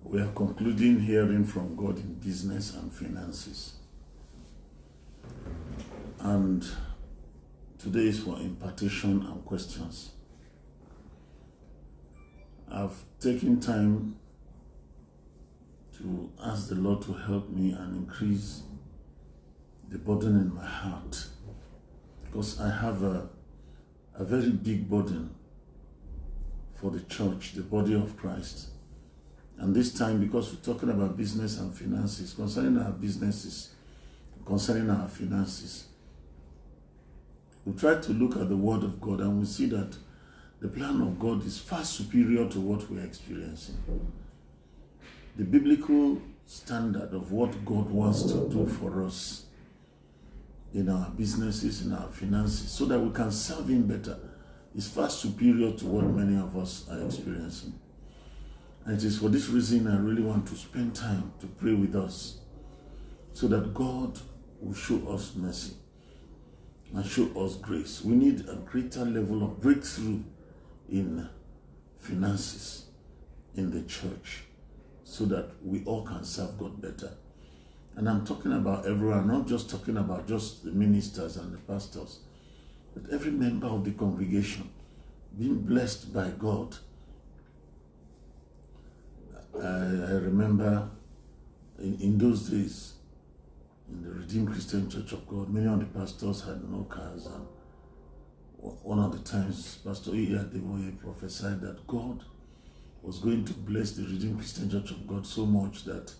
We are concluding hearing from God in business and finances. And today is for impartation and questions. I've taken time to ask the Lord to help me and increase the burden in my heart, because I have a very big burden for the church, the body of Christ. And this time, because we're talking about business and finances, concerning our businesses, concerning our finances, we try to look at the Word of God and we see that the plan of God is far superior to what we're experiencing. The biblical standard of what God wants to do for us in our businesses, in our finances, so that we can serve Him better, is far superior to what many of us are experiencing. And it is for this reason I really want to spend time to pray with us, so that God will show us mercy and show us grace. We need a greater level of breakthrough in finances in the church, so that we all can serve God better. And I'm talking about everyone, not just talking about just the ministers and the pastors, but every member of the congregation being blessed by God. I remember in those days, in the Redeemed Christian Church of God, many of the pastors had no cars, and one of the times Pastor E. Adeboye prophesied that God was going to bless the Redeemed Christian Church of God so much that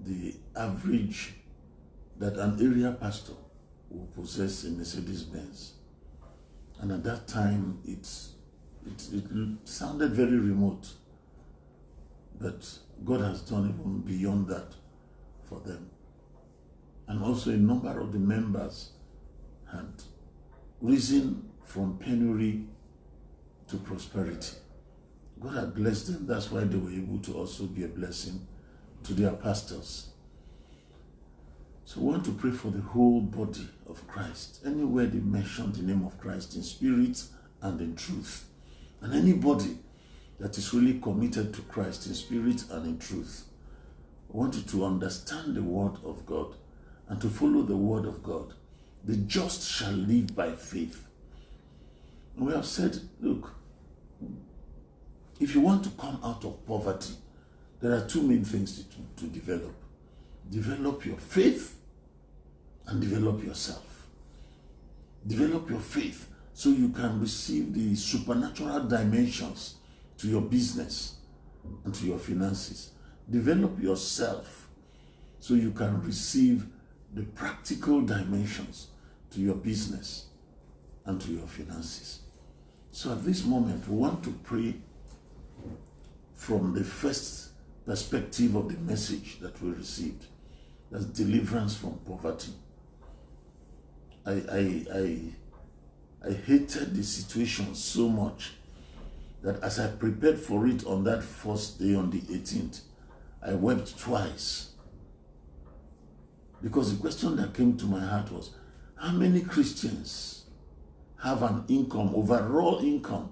the average, that an area pastor will possess a Mercedes-Benz. And at that time, it sounded very remote. But God has done even beyond that for them. And also a number of the members had risen from penury to prosperity. God had blessed them. That's why they were able to also be a blessing to their pastors. So we want to pray for the whole body of Christ. Anywhere they mention the name of Christ in spirit and in truth. And anybody that is really committed to Christ in spirit and in truth, I want you to understand the word of God and to follow the word of God. The just shall live by faith. And we have said, look, if you want to come out of poverty, there are two main things to develop. Develop your faith and develop yourself. Develop your faith so you can receive the supernatural dimensions to your business and to your finances. Develop yourself so you can receive the practical dimensions to your business and to your finances. So at this moment, we want to pray from the first perspective of the message that we received. That's deliverance from poverty. I hated the situation so much that as I prepared for it on that first day, on the 18th, I wept twice. Because the question that came to my heart was, how many Christians have an income, overall income,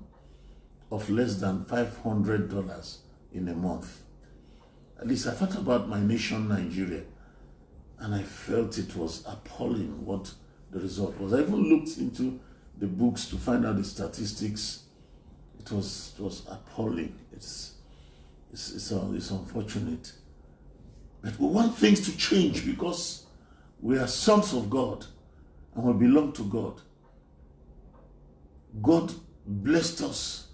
of less than $500 in a month? At least I thought about my nation, Nigeria, and I felt it was appalling what the result was. I even looked into the books to find out the statistics. It was appalling. It's unfortunate. But we want things to change because we are sons of God and we belong to God. God blessed us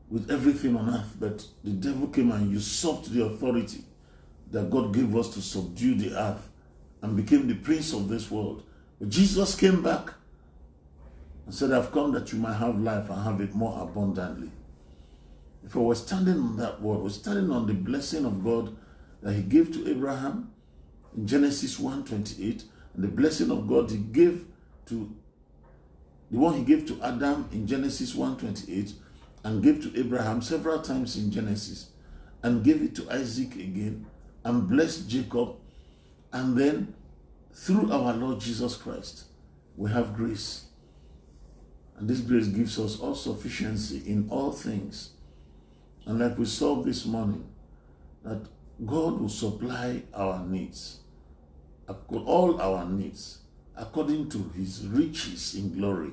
with everything on earth, but the devil came and usurped the authority that God gave us to subdue the earth and became the prince of this world. But Jesus came back and said, I've come that you might have life and have it more abundantly. If we're standing on that word, we're standing on the blessing of God that He gave to Abraham in Genesis 1:28, and the blessing of God He gave to the one He gave to Adam in Genesis 1:28, and gave to Abraham several times in Genesis, and gave it to Isaac again, and blessed Jacob, and then through our Lord Jesus Christ, we have grace. And this grace gives us all sufficiency in all things. And like we saw this morning, that God will supply our needs, all our needs, according to his riches in glory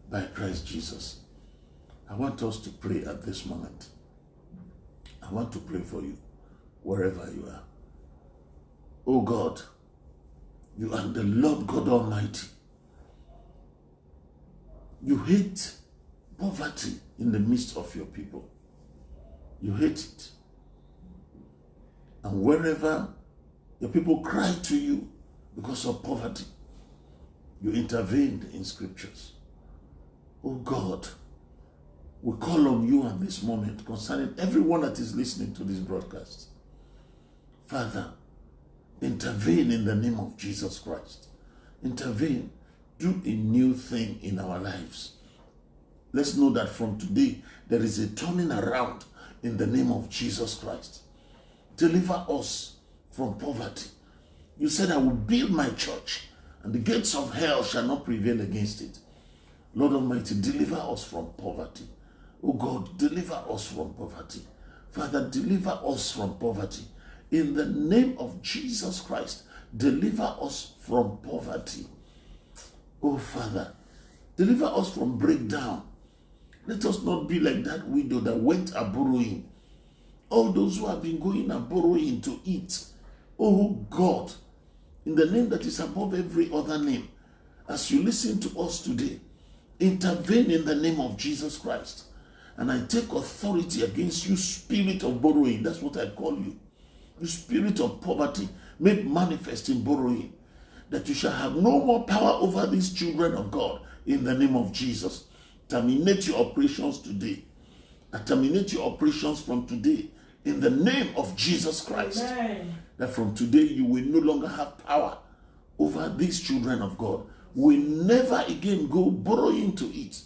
by Christ Jesus. I want us to pray at this moment. I want to pray for you, wherever you are. Oh God, you are the Lord God Almighty. You hate poverty in the midst of your people. You hate it. And wherever your people cry to you because of poverty, you intervened in scriptures. Oh God, we call on you at this moment concerning everyone that is listening to this broadcast. Father, intervene in the name of Jesus Christ. Intervene. Do a new thing in our lives. Let's know that from today, there is a turning around in the name of Jesus Christ. Deliver us from poverty. You said, I will build my church, and the gates of hell shall not prevail against it. Lord Almighty, deliver us from poverty. Oh God, deliver us from poverty. Father, deliver us from poverty. In the name of Jesus Christ, deliver us from poverty. Oh Father, deliver us from breakdown. Let us not be like that widow that went a borrowing. All those who have been going and borrowing to eat. Oh God, in the name that is above every other name, as you listen to us today, intervene in the name of Jesus Christ. And I take authority against you, spirit of borrowing. That's what I call you. You spirit of poverty made manifest in borrowing. That you shall have no more power over these children of God in the name of Jesus. Terminate your operations today. Terminate your operations from today in the name of Jesus Christ. Amen. That from today you will no longer have power over these children of God. We never again go borrowing to eat.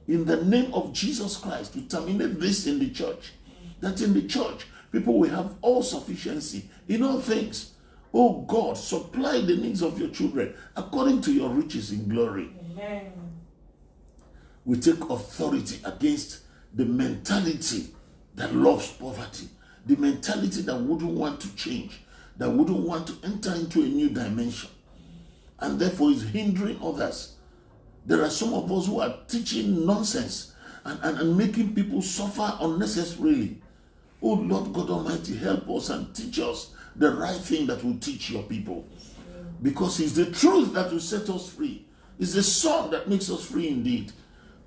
In the name of Jesus Christ, we terminate this in the church. That in the church, people will have all sufficiency in all things. Oh God, supply the needs of your children according to your riches in glory. Amen. We take authority against the mentality that loves poverty, the mentality that wouldn't want to change, that wouldn't want to enter into a new dimension, and therefore is hindering others. There are some of us who are teaching nonsense and making people suffer unnecessarily. Oh Lord God Almighty, help us and teach us the right thing that will teach your people. Because it's the truth that will set us free. It's the Son that makes us free indeed.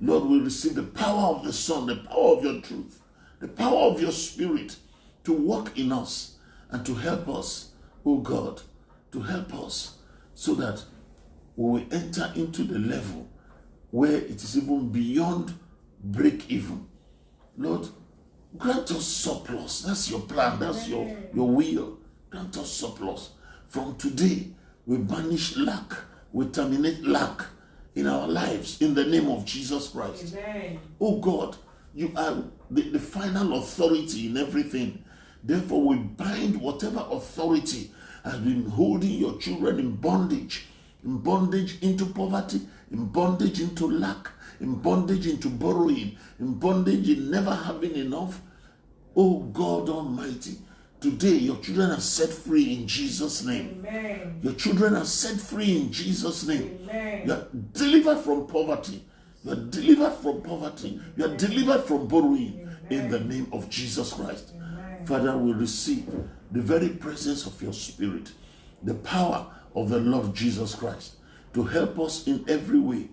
Lord, we receive the power of the Son, the power of your truth, the power of your Spirit to work in us and to help us, oh God, to help us so that we will enter into the level where it is even beyond break even. Lord, grant us surplus. That's your plan. That's your will. Grant us surplus. From today, we banish lack. We terminate lack in our lives in the name of Jesus Christ. Amen. Oh God, you are the final authority in everything. Therefore, we bind whatever authority has been holding your children in bondage into poverty, in bondage into lack, in bondage into borrowing, in bondage in never having enough. Oh God Almighty, today your children are set free in Jesus' name. Amen. Your children are set free in Jesus' name. Amen. You are delivered from poverty. You are delivered from poverty. You are delivered from borrowing in the name of Jesus Christ. Amen. Father, we receive the very presence of your Spirit, the power of the Lord Jesus Christ to help us in every way,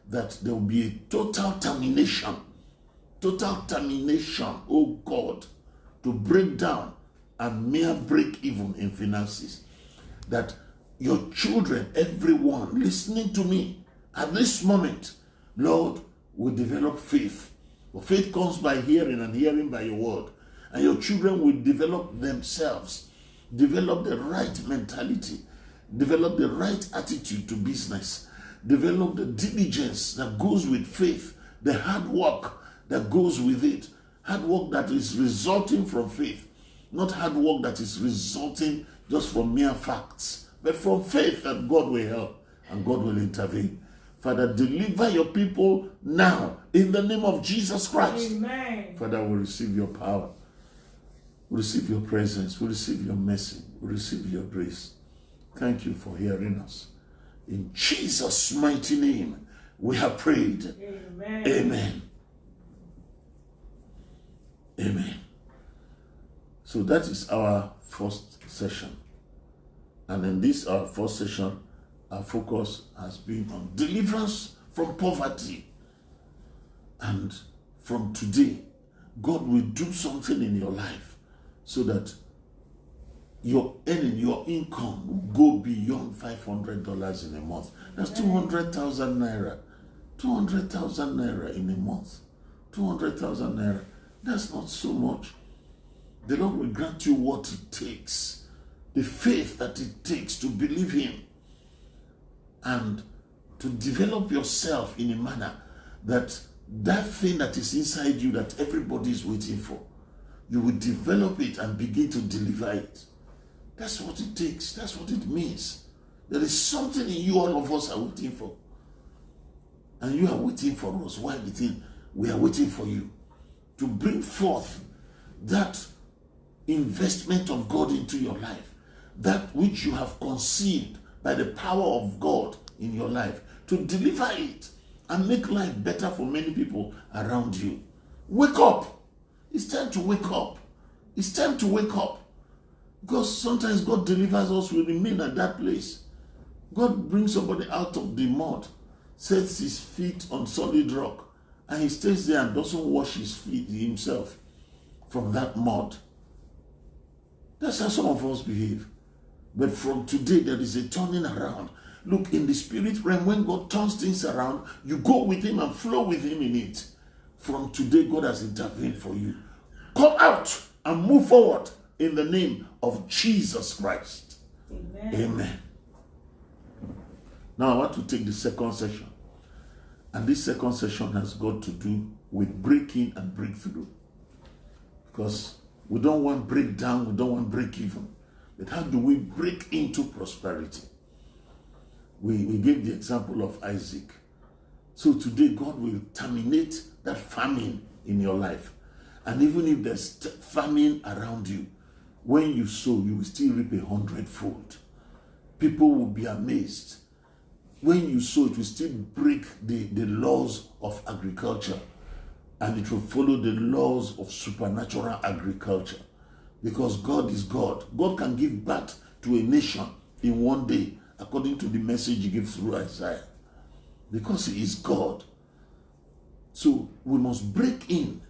that there will be a total termination, oh God, to break down and mere break even in finances. That your children, everyone listening to me at this moment, Lord, will develop faith. For faith comes by hearing, and hearing by your word. And your children will develop themselves, develop the right mentality, develop the right attitude to business, develop the diligence that goes with faith, the hard work that goes with it, hard work that is resulting from faith, not hard work that is resulting just from mere facts, but from faith that God will help and God will intervene. Father, deliver your people now in the name of Jesus Christ. Amen. Father, we receive your power. We receive your presence. We receive your mercy. We receive your grace. Thank you for hearing us. In Jesus' mighty name, we have prayed. Amen. Amen. Amen. So that is our first session. And in this, our first session, our focus has been on deliverance from poverty. And from today, God will do something in your life so that your earning, your income will go beyond $500 in a month. That's 200,000 naira. 200,000 naira in a month. 200,000 naira. That's not so much. The Lord will grant you what it takes, the faith that it takes to believe Him and to develop yourself in a manner that that thing that is inside you that everybody is waiting for, you will develop it and begin to deliver it. That's what it takes. That's what it means. There is something in you all of us are waiting for. And you are waiting for us. Why the thing? We are waiting for you to bring forth that investment of God into your life, that which you have conceived by the power of God in your life, to deliver it and make life better for many people around you. Wake up. It's time to wake up. It's time to wake up. Because sometimes God delivers us, we remain at that place. God brings somebody out of the mud, sets his feet on solid rock, and he stays there and doesn't wash his feet himself from that mud. That's how some of us behave. But from today, there is a turning around. Look, in the spirit realm, when God turns things around, you go with him and flow with him in it. From today, God has intervened for you. Come out and move forward in the name of Jesus Christ. Amen. Amen. Now I want to take the second session. And this second session has got to do with breaking and breakthrough. Because we don't want breakdown, we don't want break even. But how do we break into prosperity? We gave the example of Isaac. So today God will terminate that famine in your life. And even if there's famine around you, when you sow, you will still reap 100-fold. People will be amazed. When you sow, it will still break the laws of agriculture, and it will follow the laws of supernatural agriculture. Because God is God. God can give birth to a nation in one day, according to the message he gives through Isaiah. Because he is God. So we must break in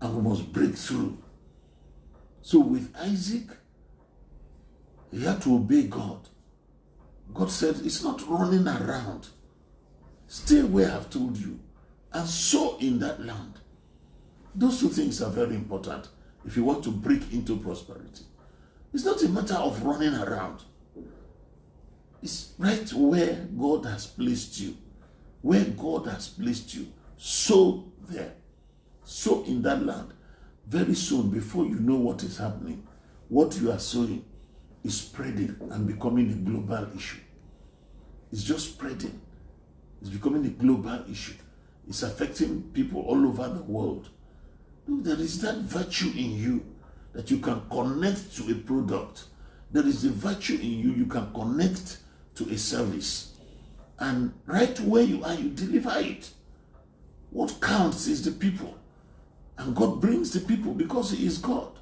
and we must break through. So with Isaac, he had to obey God. God said, it's not running around. Stay where I've told you and sow in that land. Those two things are very important if you want to break into prosperity. It's not a matter of running around. It's right where God has placed you. Where God has placed you. Sow there. Sow in that land. Very soon, before you know what is happening, what you are sowing is spreading and becoming a global issue. It's just spreading. It's becoming a global issue. It's affecting people all over the world. Look, there is that virtue in you that you can connect to a product. There is a virtue in you you can connect to a service. And right where you are, you deliver it. What counts is the people. And God brings the people because he is God.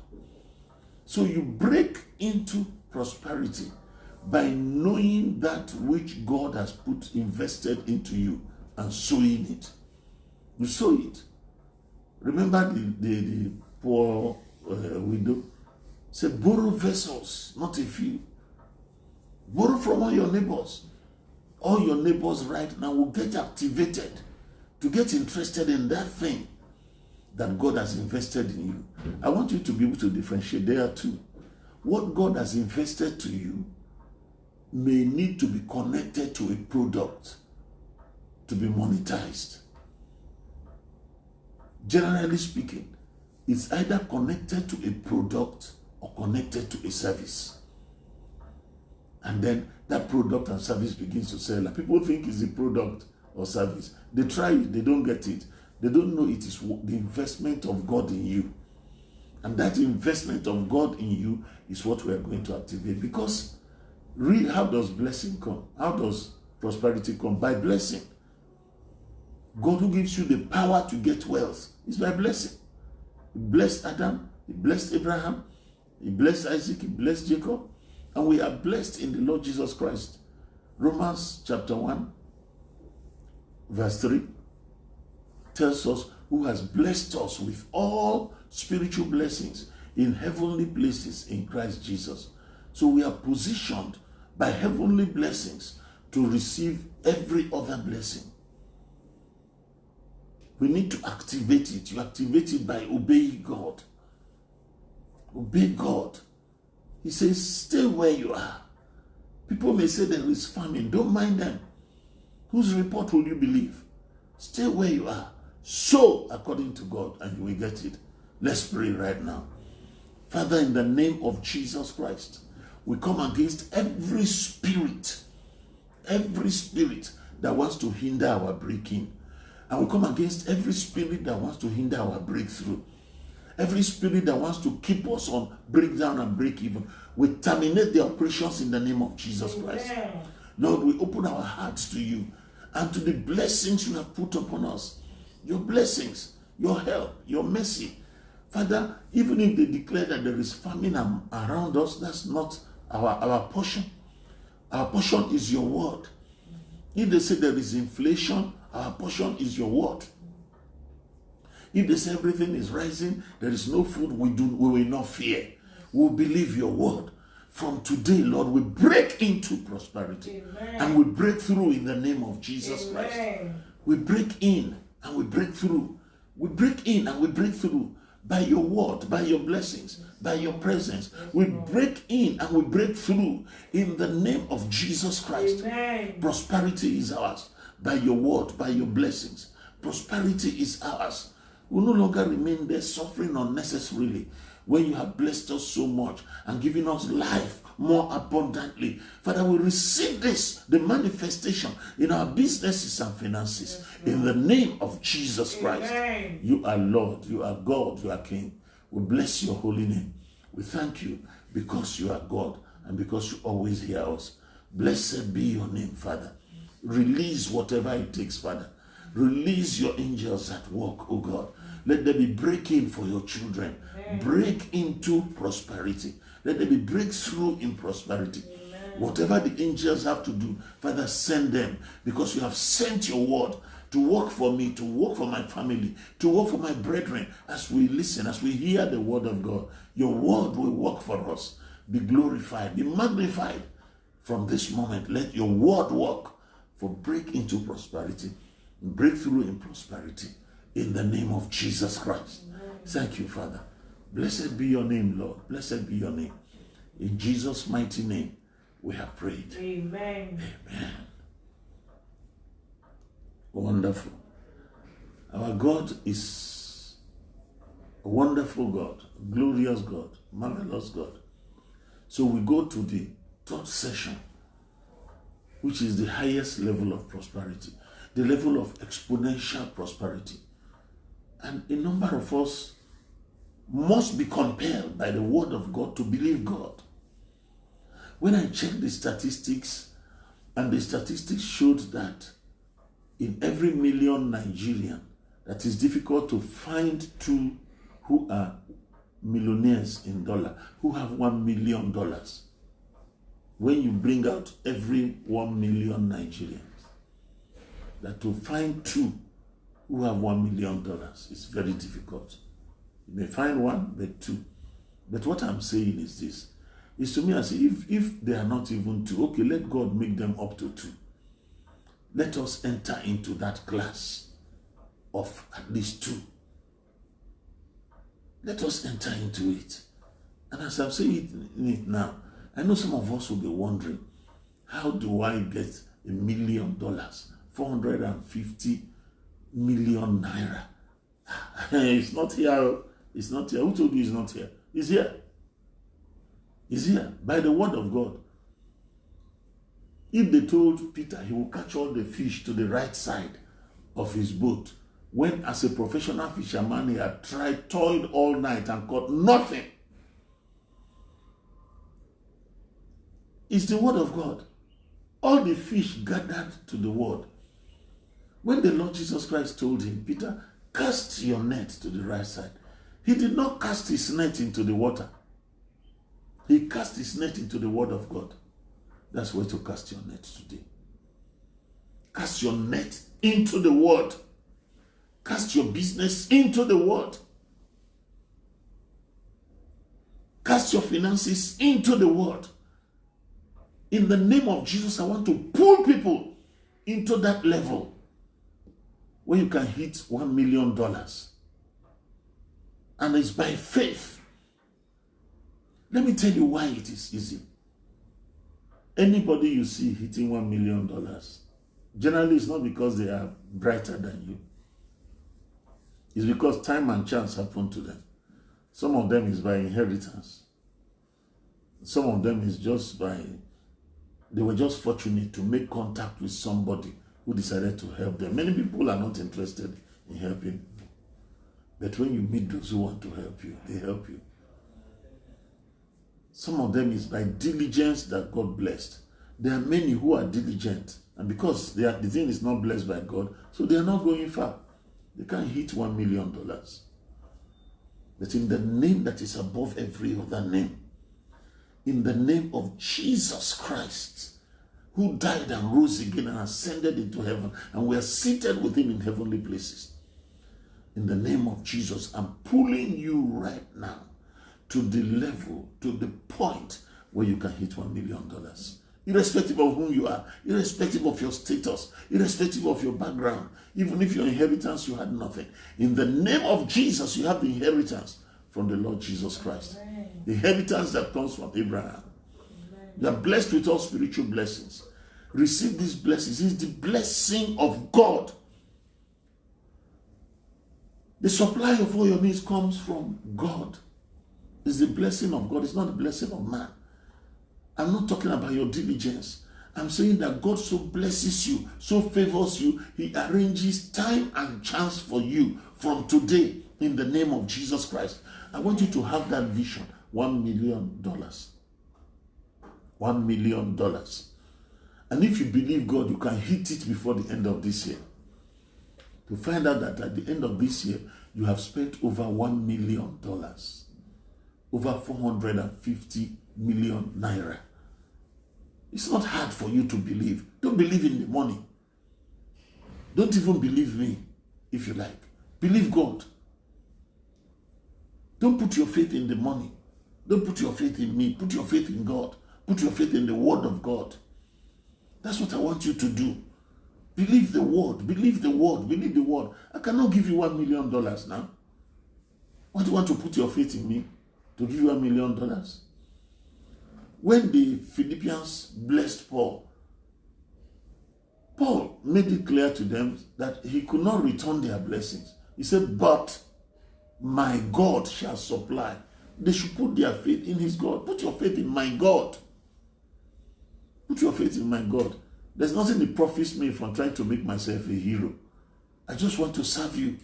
So you break into prosperity by knowing that which God has invested into you and sowing it. You sow it. Remember the poor widow? Said, borrow vessels, not a few. Borrow from all your neighbors. All your neighbors right now will get activated to get interested in that thing that God has invested in you. I want you to be able to differentiate there too. What God has invested to you may need to be connected to a product to be monetized. Generally speaking, it's either connected to a product or connected to a service. And then that product and service begins to sell. And people think it's a product or service. They try it, they don't get it. They don't know it is the investment of God in you. And that investment of God in you is what we are going to activate. Because read, how does blessing come? How does prosperity come? By blessing. God who gives you the power to get wealth is by blessing. He blessed Adam, he blessed Abraham, he blessed Isaac, he blessed Jacob, and we are blessed in the Lord Jesus Christ. Romans chapter 1, verse 3 tells us who has blessed us with all spiritual blessings in heavenly places in Christ Jesus. So we are positioned by heavenly blessings to receive every other blessing. We need to activate it. You activate it by obeying God. Obey God. He says, stay where you are. People may say there is famine. Don't mind them. Whose report will you believe? Stay where you are. Sow according to God, and you will get it. Let's pray right now. Father, in the name of Jesus Christ, we come against every spirit that wants to hinder our breaking. And we come against every spirit that wants to hinder our breakthrough. Every spirit that wants to keep us on breakdown and break even. We terminate the operations in the name of Jesus Christ. Lord, we open our hearts to you and to the blessings you have put upon us. Your blessings, your help, your mercy. Father, even if they declare that there is famine around us, that's not our portion. Our portion is your word. If they say there is inflation, our portion is your word. If they say everything is rising, there is no food, we will not fear. We will believe your word. From today, Lord, we break into prosperity. Amen. And we break through in the name of Jesus Amen. Christ. We break in and we break through. We break in and we break through by your word, by your blessings, by your presence. We break in and we break through in the name of Jesus Christ. Amen. Prosperity is ours by your word, by your blessings. Prosperity is ours. We will no longer remain there suffering unnecessarily when you have blessed us so much and given us life more abundantly. Father, we receive this, the manifestation in our businesses and finances. Yes, in the name of Jesus Christ. Amen. You are Lord, you are God, you are King. We bless your holy name. We thank you because you are God and because you always hear us. Blessed be your name, Father. Release whatever it takes, Father. Release your angels at work, oh God. Let there be breaking for your children. Amen. Break into prosperity. Let there be breakthrough in prosperity. Amen. Whatever the angels have to do, Father, send them, because you have sent your word to work for me, to work for my family, to work for my brethren. As we listen, as we hear the word of God, your word will work for us. Be glorified, be magnified. From this moment, let your word work for break into prosperity, breakthrough in prosperity. In the name of Jesus Christ. Amen. Thank you, Father. Blessed be your name, Lord. Blessed be your name. In Jesus' mighty name, we have prayed. Amen. Amen. Wonderful. Our God is a wonderful God, glorious God, marvelous God. So we go to the third session, which is the highest level of prosperity, the level of exponential prosperity. And a number of us must be compelled by the word of God to believe God. When I checked the statistics, and the statistics showed that in every million Nigerian, that is difficult to find two who are millionaires in dollar, who have $1 million. When you bring out every 1 million Nigerians, that to find two who have $1 million is very difficult. You may find one, but two. But what I'm saying is this. Is to me, I say, if they are not even two, okay, let God make them up to two. Let us enter into that class of at least two. Let us enter into it. And as I'm saying it now, I know some of us will be wondering, how do I get $1 million, 450 million naira? It's not here. It's not here. Who told you it's not here? It's here. It's here by the word of God. If they told Peter he will catch all the fish to the right side of his boat, when as a professional fisherman he had toiled all night and caught nothing. It's the word of God. All the fish gathered to the word. When the Lord Jesus Christ told him, Peter, cast your net to the right side, he did not cast his net into the water. He cast his net into the word of God. That's where to cast your net today. Cast your net into the word. Cast your business into the word. Cast your finances into the word. In the name of Jesus, I want to pull people into that level where you can hit $1 million. And it's by faith. Let me tell you why it is easy. Anybody you see hitting $1 million, generally it's not because they are brighter than you. It's because time and chance happen to them. Some of them is by inheritance. Some of them is just by, they were just fortunate to make contact with somebody who decided to help them. Many people are not interested in helping. But when you meet those who want to help you, they help you. Some of them is by diligence that God blessed. There are many who are diligent, and because the thing is not blessed by God, so they are not going far. They can't hit $1 million. But in the name that is above every other name, in the name of Jesus Christ, who died and rose again and ascended into heaven, and we are seated with him in heavenly places. In the name of Jesus, I'm pulling you right now to the level, to the point where you can hit $1 million. Irrespective of whom you are, irrespective of your status, irrespective of your background, even if your inheritance, you had nothing. In the name of Jesus, you have the inheritance from the Lord Jesus Christ. Amen. The inheritance that comes from Abraham. Amen. You are blessed with all spiritual blessings. Receive these blessings. It's the blessing of God. The supply of all your needs comes from God. It's the blessing of God. It's not the blessing of man. I'm not talking about your diligence. I'm saying that God so blesses you, so favors you, he arranges time and chance for you from today in the name of Jesus Christ. I want you to have that vision. $1 million. $1 million. And if you believe God, you can hit it before the end of this year. To find out that at the end of this year, you have spent over $1 million. Over 450 million naira. It's not hard for you to believe. Don't believe in the money. Don't even believe me, if you like. Believe God. Don't put your faith in the money. Don't put your faith in me. Put your faith in God. Put your faith in the word of God. That's what I want you to do. Believe the word. Believe the word. Believe the word. I cannot give you $1 million now. Why do you want to put your faith in me to give you $1 million? When the Philippians blessed Paul, Paul made it clear to them that he could not return their blessings. He said, but my God shall supply. They should put their faith in his God. Put your faith in my God. Put your faith in my God. There's nothing that profits me from trying to make myself a hero. I just want to serve you.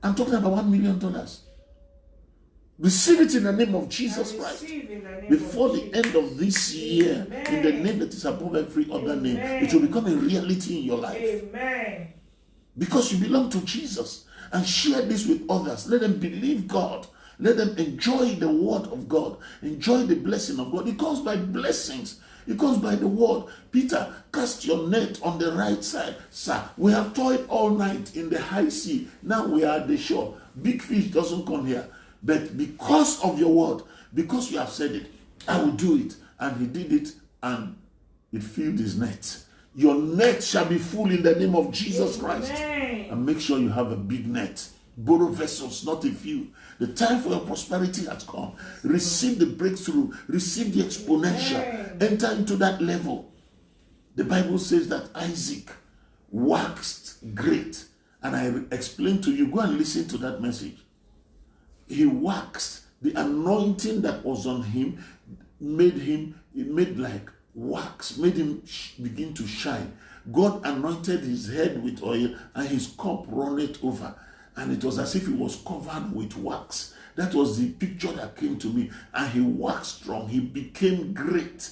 I'm talking about $1 million. Receive it in the name of Jesus Christ. Before the end of this year, amen, in the name that is above every other name, it will become a reality in your life. Amen. Because you belong to Jesus. And share this with others. Let them believe God. Let them enjoy the word of God. Enjoy the blessing of God. It comes by blessings. It comes by the word. Peter, cast your net on the right side. Sir, we have toiled all night in the high sea. Now we are at the shore. Big fish doesn't come here. But because of your word, because you have said it, I will do it. And he did it, and it filled his net. Your net shall be full in the name of Jesus Christ. And make sure you have a big net. Borrow vessels, not a few. The time for your prosperity has come. Receive the breakthrough. Receive the exponential. Enter into that level. The Bible says that Isaac waxed great. And I explained to you, go and listen to that message. He waxed. The anointing that was on him made like wax, made him begin to shine. God anointed his head with oil and his cup runneth over. And it was as if he was covered with wax. That was the picture that came to me. And he waxed strong. He became great.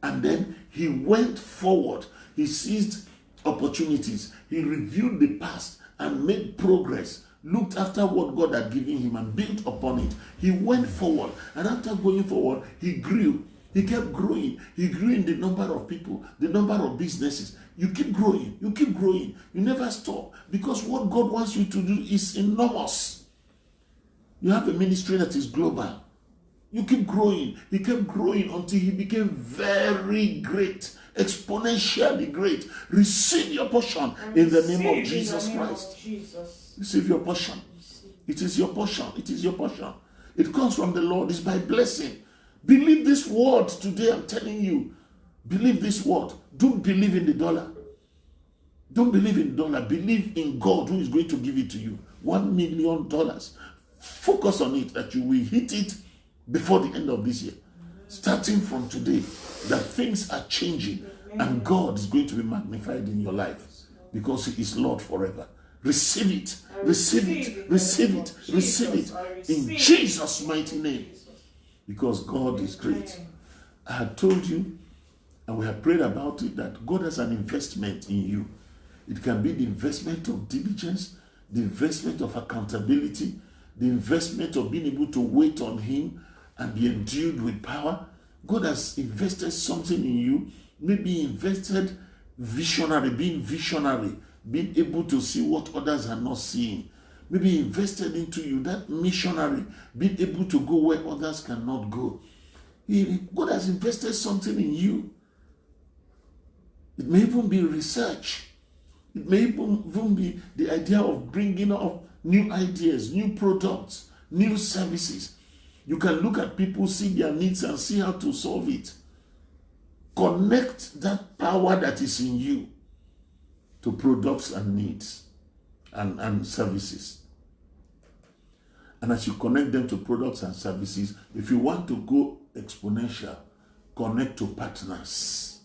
And then he went forward. He seized opportunities. He reviewed the past and made progress. Looked after what God had given him and built upon it. He went forward. And after going forward, he grew. He kept growing. He grew in the number of people, the number of businesses. You keep growing. You keep growing. You never stop. Because what God wants you to do is enormous. You have a ministry that is global. You keep growing. He kept growing until he became very great, exponentially great. Receive your portion in the name of Jesus Christ. Receive your portion. It is your portion. It is your portion. It comes from the Lord. It's by blessing. Believe this word today. I'm telling you. Believe this word. Don't believe in the dollar. Don't believe in the dollar. Believe in God who is going to give it to you. $1 million. Focus on it that you will hit it before the end of this year. Starting from today, that things are changing and God is going to be magnified in your life because he is Lord forever. Receive it. Receive it. Receive it. Receive it. In Jesus' mighty name. Because God is great. I had told you, and we have prayed about it, that God has an investment in you. It can be the investment of diligence, the investment of accountability, the investment of being able to wait on him and be endued with power. God has invested something in you. Maybe invested being visionary, being able to see what others are not seeing. Maybe invested into you, that missionary, being able to go where others cannot go. God has invested something in you. It may even be research. It may even be the idea of bringing up new ideas, new products, new services. You can look at people, see their needs, and see how to solve it. Connect that power that is in you to products and needs and services. And as you connect them to products and services, if you want to go exponential, connect to partners.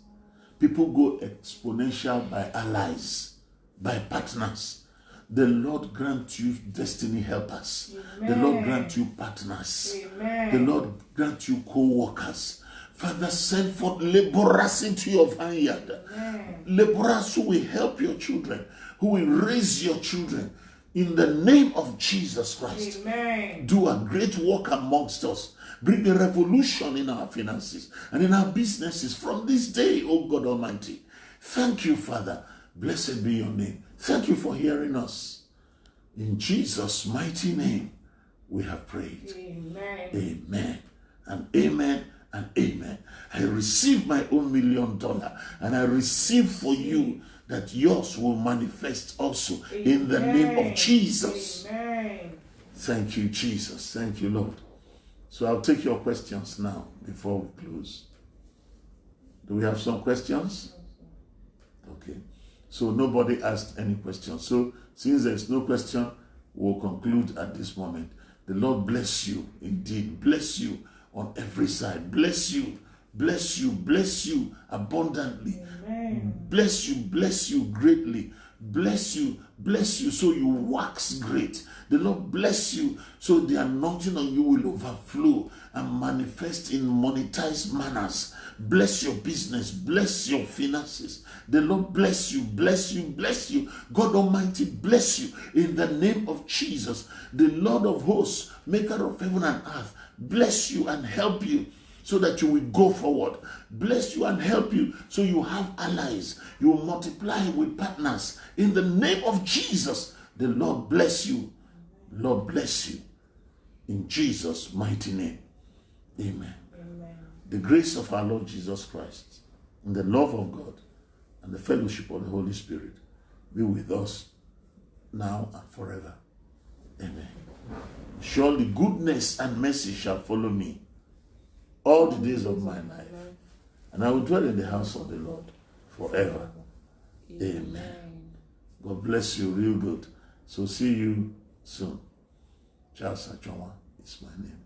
People go exponential by allies, by partners. The Lord grant you destiny helpers. Amen. The Lord grant you partners. Amen. The Lord grant you co-workers. Father, send forth laborers into your vineyard. Amen. Laborers who will help your children, who will raise your children. In the name of Jesus Christ. Amen. Do a great work amongst us. Bring a revolution in our finances and in our businesses from this day, O God Almighty. Thank you, Father. Blessed be your name. Thank you for hearing us. In Jesus' mighty name, we have prayed. Amen. Amen. And amen and amen. I receive my own $1 million and I receive for you that yours will manifest also. Amen. In the name of Jesus. Amen. Thank you, Jesus. Thank you, Lord. So I'll take your questions now before we close. Do we have some questions? Okay. So nobody asked any questions. So since there's no question, we'll conclude at this moment. The Lord bless you indeed. Bless you on every side. Bless you. Bless you. Bless you abundantly. Amen. Bless you greatly. Bless you so you wax great. The Lord bless you so the anointing on you will overflow and manifest in monetized manners. Bless your business, bless your finances. The Lord bless you, bless you, bless you. God Almighty bless you in the name of Jesus. The Lord of hosts, maker of heaven and earth, bless you and help you so that you will go forward. Bless you and help you so you have allies. You will multiply with partners. In the name of Jesus, the Lord bless you. Lord bless you. In Jesus' mighty name. Amen. Amen. The grace of our Lord Jesus Christ and the love of God and the fellowship of the Holy Spirit be with us now and forever. Amen. Surely goodness and mercy shall follow me all the days of my life, and I will dwell in the house of the Lord forever. Amen. God bless you real good. So see you soon. Charles Achonwa is my name.